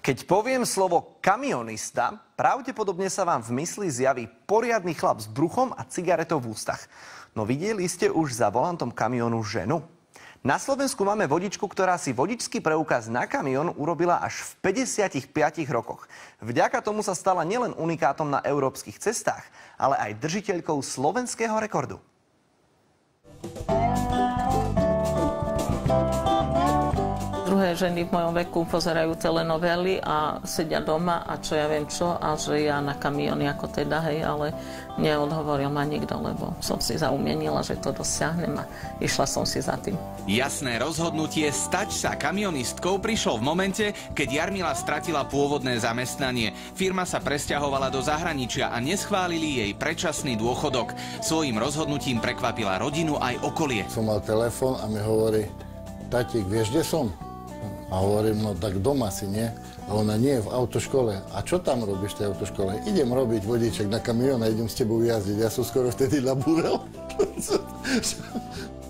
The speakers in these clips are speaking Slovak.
Keď poviem slovo kamionista, pravdepodobne sa vám v mysli zjaví poriadny chlap s bruchom a cigaretou v ústach. No videli ste už za volantom kamionu ženu? Na Slovensku máme vodičku, ktorá si vodičský preukaz na kamión urobila až v 55 rokoch. Vďaka tomu sa stala nielen unikátom na európskych cestách, ale aj držiteľkou slovenského rekordu. Druhé ženy v mojom veku pozerajú telenovely a sedia doma a čo ja viem čo, a že ja na kamióny ako teda, hej, ale neodhovoril ma nikto, lebo som si zaumienila, že to dosiahnem a išla som si za tým. Jasné rozhodnutie stať sa kamionistkou prišlo v momente, keď Jarmila stratila pôvodné zamestnanie. Firma sa presťahovala do zahraničia a neschválili jej predčasný dôchodok. Svojím rozhodnutím prekvapila rodinu aj okolie. Som mal telefón a mi hovorí: tatík, vieš, kde som? A hovorím, no tak doma si, nie? A ona, nie, v autoškole. A čo tam robíš v tej autoškole? Idem robiť vodiček na kamión a idem s tebou jazdiť. Ja som skoro vtedy nabúrel.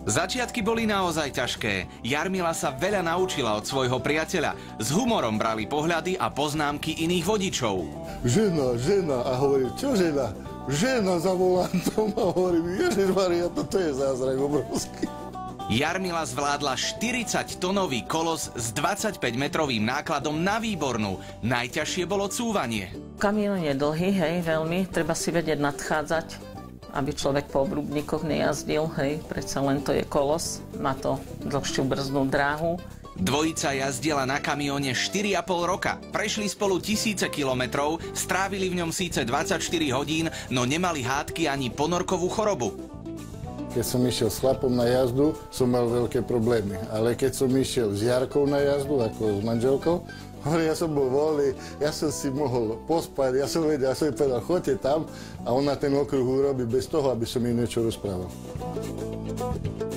Začiatky boli naozaj ťažké. Jarmila sa veľa naučila od svojho priateľa. S humorom brali pohľady a poznámky iných vodičov. Žena. A hovorím, čo žena? Žena za volantom. A hovorím, Ježišmaria, toto je zázrak obrovský. Jarmila zvládla 40-tonový kolos s 25-metrovým nákladom na Výbornú. Najťažšie bolo cúvanie. Kamión je dlhý, hej, veľmi. Treba si vedieť nadchádzať, aby človek po obrubníkoch nejazdil, hej. Predsa len to je kolos, má to dlhšiu brzdnú dráhu. Dvojica jazdila na kamióne 4,5 roka. Prešli spolu tisíce kilometrov, strávili v ňom síce 24 hodín, no nemali hádky ani ponorkovú chorobu. Keď som išiel s chlapom na jazdu, som mal veľké problémy. Ale keď som išiel s Jarkou na jazdu, ako s manželkou, ja som bol voľný, ja som si mohol pospať, ja som vedel, ja som jej povedal, choďte tam, a ona ten okruh urobí bez toho, aby som jej niečo rozprával.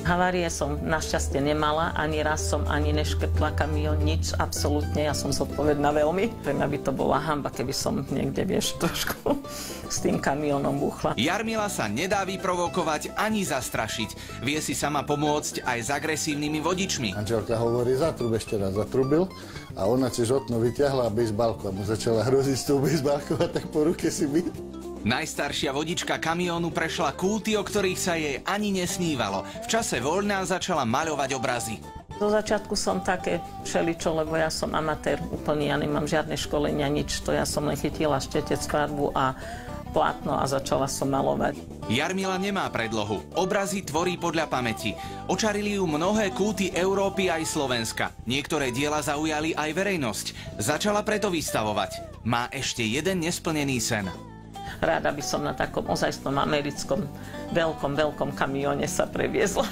Havárie som našťastie nemala, ani raz som ani neškrtla kamión, nič, absolútne, ja som zodpovedná veľmi. Pre mňa by to bola hanba, keby som niekde, vieš, trošku s tým kamiónom buchla. Jarmila sa nedá vyprovokovať ani zastrašiť. Vie si sama pomôcť aj s agresívnymi vodičmi. Manželka hovorí, zatrub, ešte raz zatrubil, a ona cez okno vyťahla bejsbalku a mu začala hroziť s tou bejsbalkou a tak po ruke si byť. Najstaršia vodička kamiónu prešla kúty, o ktorých sa jej ani nesnívalo. V čase voľna začala maľovať obrazy. Do začiatku som také všeličo, lebo ja som amatér úplne, ja nemám žiadne školenia, nič. To ja som len chytila štetec, farbu a plátno a začala som malovať. Jarmila nemá predlohu. Obrazy tvorí podľa pamäti. Očarili ju mnohé kúty Európy aj Slovenska. Niektoré diela zaujali aj verejnosť. Začala preto vystavovať. Má ešte jeden nesplnený sen. Ráda by som na takom ozajstnom americkom veľkom kamióne sa previezla.